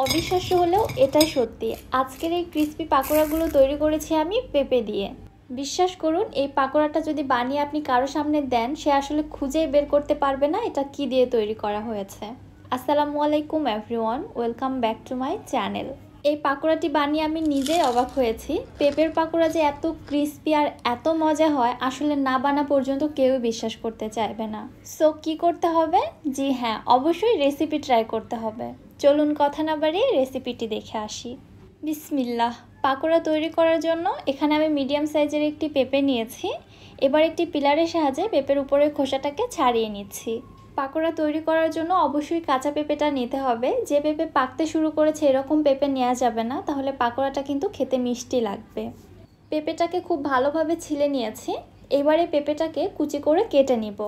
অবিশ্বাস্য হলেও এটাই সত্যি। আজকের এই ক্রিস্পি পাকোড়াগুলো তৈরি করেছি আমি পেঁপে দিয়ে। বিশ্বাস করুন, এই পাকোড়াটা যদি বানিয়ে আপনি কারো সামনে দেন, সে আসলে খুঁজেই বের করতে পারবে না এটা কি দিয়ে তৈরি করা হয়েছে। আসসালামু আলাইকুম everyone, welcome back to my channel. এই পাকোড়াটি বানিয়ে আমি নিজেই অবাক হয়েছি। পেঁপের পাকোড়া যে এত ক্রিস্পি আর এত মজা হয়, আসলে না বানা পর্যন্ত কেউই বিশ্বাস করতে চাইবে না। সো কি করতে হবে? জি হ্যাঁ, অবশ্যই রেসিপি ট্রাই করতে হবে। চলুন কথা না বাড়িয়ে রেসিপিটি দেখে আসি। বিসমিল্লাহ। পাকোড়া তৈরি করার জন্য এখানে আমি মিডিয়াম সাইজের একটি পেঁপে নিয়েছি। এবার একটি পিলারের সাহায্যে পেঁপের উপরের খোসাটাকে ছাড়িয়ে নিচ্ছি। পাকোড়া তৈরি করার জন্য অবশ্যই কাঁচা পেঁপেটা নিতে হবে। যে পেঁপে পাকতে শুরু করেছে এরকম পেঁপে নেওয়া যাবে না, তাহলে পাকোড়াটা কিন্তু খেতে মিষ্টি লাগবে। পেঁপেটাকে খুব ভালোভাবে ছিলে নিয়েছি। এবারে পেঁপেটাকে কুচি করে কেটে নিব।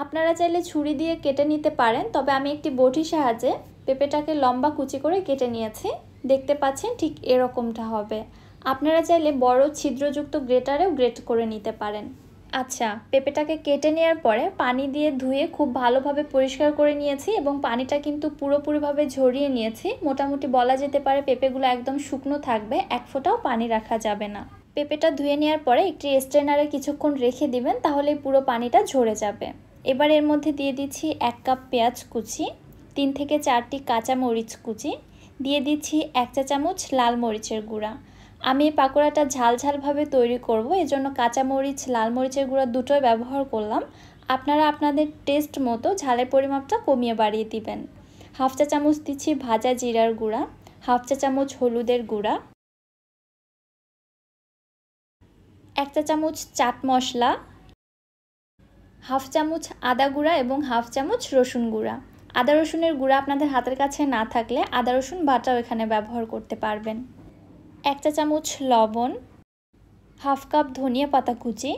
আপনারা চাইলে ছুরি দিয়ে কেটে নিতে পারেন, তবে আমি একটি বটির সাহায্যে পেঁপেটাকে লম্বা কুচি করে কেটে নিয়েছি। দেখতে পাচ্ছেন ঠিক এরকমটা হবে। আপনারা চাইলে বড় ছিদ্রযুক্ত গ্রেটারেও গ্রেট করে নিতে পারেন। আচ্ছা, পেঁপেটাকে কেটে নেওয়ার পরে পানি দিয়ে ধুয়ে খুব ভালোভাবে পরিষ্কার করে নিয়েছি এবং পানিটা কিন্তু পুরোপুরিভাবে ঝরিয়ে নিয়েছি। মোটামুটি বলা যেতে পারে পেঁপেগুলো একদম শুকনো থাকবে, এক ফোঁটাও পানি রাখা যাবে না। পেঁপেটা ধুয়ে নেওয়ার পরে একটি স্ট্রেনারে কিছুক্ষণ রেখে দিবেন, তাহলে পুরো পানিটা ঝরে যাবে। এবার এর মধ্যে দিয়ে দিচ্ছি 1 কাপ পেঁয়াজ কুচি, 3 থেকে 4টি কাঁচা মরিচ কুচি, দিয়ে দিচ্ছি 1 চা চামচ লাল মরিচের গুঁড়া। আমি এই পাকোড়াটা ঝাল ঝালভাবে তৈরি করব, এজন্য কাঁচা মরিচ লাল মরিচের গুঁড়া দুটোই ব্যবহার করলাম। আপনারা আপনাদের টেস্ট মতো ঝালের পরিমাপটা কমিয়ে বাড়িয়ে দিবেন। 1/2 চা চামচ দিচ্ছি ভাজা জিরার গুঁড়া, 1/2 চা চামচ হলুদের গুঁড়া, 1 চা চামচ চাট মশলা, 1/2 চামচ আদা গুঁড়া এবং 1/2 চামচ রসুন গুঁড়া। আদা রসুনের গুঁড়া আপনাদের হাতের কাছে না থাকলে আদা রসুন বাটাও এখানে ব্যবহার করতে পারবেন। 1 চা চামচ লবণ, 1/2 কাপ ধনিয়া পাতা কুচি,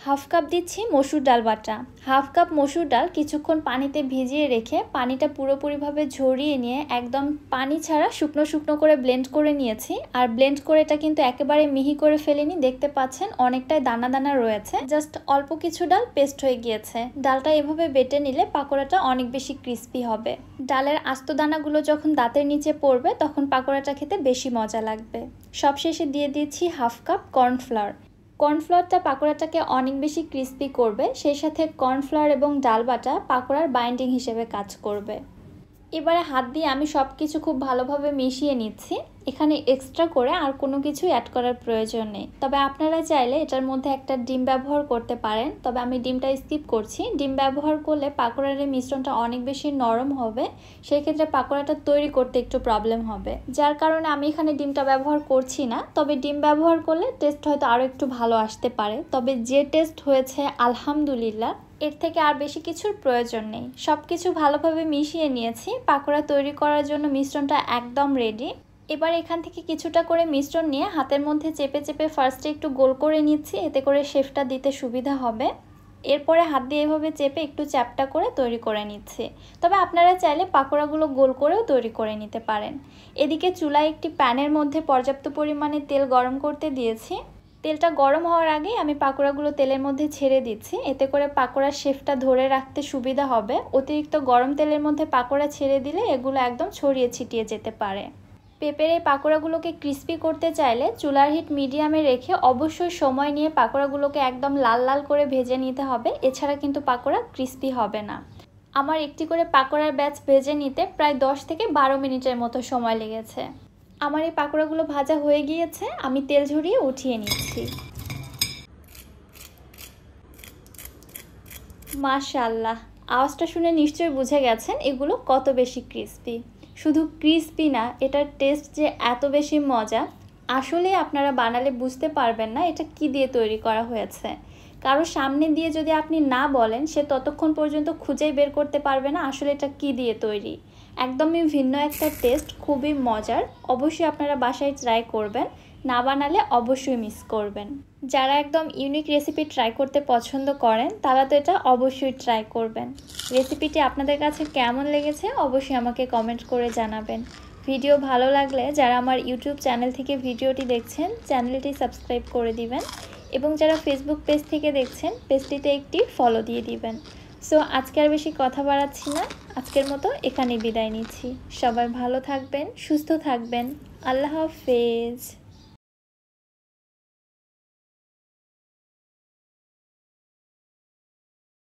1/2 কাপ দিচ্ছি মসুর ডাল বাটা। 1/2 কাপ মসুর ডাল কিছুক্ষণ পানিতে ভিজিয়ে রেখে পানিটা পুরোপুরিভাবে ঝরিয়ে নিয়ে একদম পানি ছাড়া শুকনো শুকনো করে ব্লেন্ড করে নিয়েছি। আর ব্লেন্ড করে এটা কিন্তু একেবারে মিহি করে ফেলিনি, দেখতে পাচ্ছেন অনেকটাই দানা দানা রয়েছে, জাস্ট অল্প কিছু ডাল পেস্ট হয়ে গিয়েছে। ডালটা এভাবে বেটে নিলে পাকোড়াটা অনেক বেশি ক্রিস্পি হবে। ডালের আস্ত দানাগুলো যখন দাঁতের নিচে পড়বে তখন পাকোড়াটা খেতে বেশি মজা লাগবে। সবশেষে দিয়ে দিচ্ছি 1/2 কাপ কর্নফ্লাওয়ার। কর্নফ্লাওয়ারটা পাকোড়াটাকে অনেক বেশি ক্রিস্পি করবে, সেই সাথে কর্নফ্লাওয়ার এবং ডাল বাটা পাকোড়ার বাইন্ডিং হিসেবে কাজ করবে। এবারে হাত দিয়ে আমি সব কিছু খুব ভালোভাবে মিশিয়ে নিচ্ছি। এখানে এক্সট্রা করে আর কোনো কিছু অ্যাড করার প্রয়োজন নেই, তবে আপনারা চাইলে এটার মধ্যে একটা ডিম ব্যবহার করতে পারেন, তবে আমি ডিমটা স্কিপ করছি। ডিম ব্যবহার করলে পাকোড়ার এই মিশ্রণটা অনেক বেশি নরম হবে, সেই ক্ষেত্রে পাকোড়াটা তৈরি করতে একটু প্রবলেম হবে, যার কারণে আমি এখানে ডিমটা ব্যবহার করছি না। তবে ডিম ব্যবহার করলে টেস্ট হয়তো আরও একটু ভালো আসতে পারে, তবে যে টেস্ট হয়েছে আলহামদুলিল্লাহ, এর থেকে আর বেশি কিছুর প্রয়োজন নেই। সব কিছু ভালোভাবে মিশিয়ে নিয়েছি। পাকোড়া তৈরি করার জন্য মিশ্রণটা একদম রেডি। এবার এখান থেকে কিছুটা করে মিশ্রণ নিয়ে হাতের মধ্যে চেপে চেপে ফার্স্টে একটু গোল করে নিচ্ছি, এতে করে শেপটা দিতে সুবিধা হবে। এরপরে হাত দিয়ে এভাবে চেপে একটু চ্যাপটা করে তৈরি করে নিচ্ছি। তবে আপনারা চাইলে পাকোড়াগুলো গোল করেও তৈরি করে নিতে পারেন। এদিকে চুলায় একটি প্যানের মধ্যে পর্যাপ্ত পরিমাণে তেল গরম করতে দিয়েছি। তেলটা গরম হওয়ার আগেই আমি পাকোড়াগুলো তেলের মধ্যে ছেড়ে দিচ্ছি, এতে করে পাকোড়ার শেপটা ধরে রাখতে সুবিধা হবে। অতিরিক্ত গরম তেলের মধ্যে পাকোড়া ছেড়ে দিলে এগুলো একদম ছড়িয়ে ছিটিয়ে যেতে পারে। পেঁপের এই পাকোড়াগুলোকে ক্রিস্পি করতে চাইলে চুলার হিট মিডিয়ামে রেখে অবশ্যই সময় নিয়ে পাকোড়াগুলোকে একদম লাল লাল করে ভেজে নিতে হবে, এছাড়া কিন্তু পাকোড়া ক্রিস্পি হবে না। আমার একটি করে পাকোড়ার ব্যাচ ভেজে নিতে প্রায় 10 থেকে 12 মিনিটের মতো সময় লেগেছে। আমার এই পাকোড়াগুলো ভাজা হয়ে গিয়েছে, আমি তেল ঝরিয়ে উঠিয়ে নিচ্ছি। মাশাআল্লাহ, আওয়াজটা শুনে নিশ্চয়ই বুঝে গেছেন এগুলো কত বেশি ক্রিস্পি। শুধু ক্রিস্পি না, এটার টেস্ট যে এত বেশি মজা, আসলে আপনারা বানালে বুঝতে পারবেন না এটা কি দিয়ে তৈরি করা হয়েছে। কারো সামনে দিয়ে যদি আপনি না বলেন, সে ততক্ষণ পর্যন্ত খুঁজেই বের করতে পারবে না আসলে এটা কি দিয়ে তৈরি। একদমই ভিন্ন একটা টেস্ট, খুবই মজার। অবশ্যই আপনারা বাসায় ট্রাই করবেন, না বানালে অবশ্যই মিস করবেন। যারা একদম ইউনিক রেসিপি ট্রাই করতে পছন্দ করেন তারা তো এটা অবশ্যই ট্রাই করবেন। রেসিপিটি আপনাদের কাছে কেমন লেগেছে অবশ্যই আমাকে কমেন্ট করে জানাবেন। ভিডিও ভালো লাগলে যারা আমার ইউটিউব চ্যানেল থেকে ভিডিওটি দেখছেন, চ্যানেলটি সাবস্ক্রাইব করে দিবেন এবং যারা ফেসবুক পেজ থেকে দেখছেন পেজটিতে একটি ফলো দিয়ে দিবেন। সো আজকে আর বেশি কথা বাড়াচ্ছি না, আজকের মতো এখানেই বিদায় নিচ্ছি। সবাই ভালো থাকবেন, সুস্থ থাকবেন। আল্লাহ হাফেজ।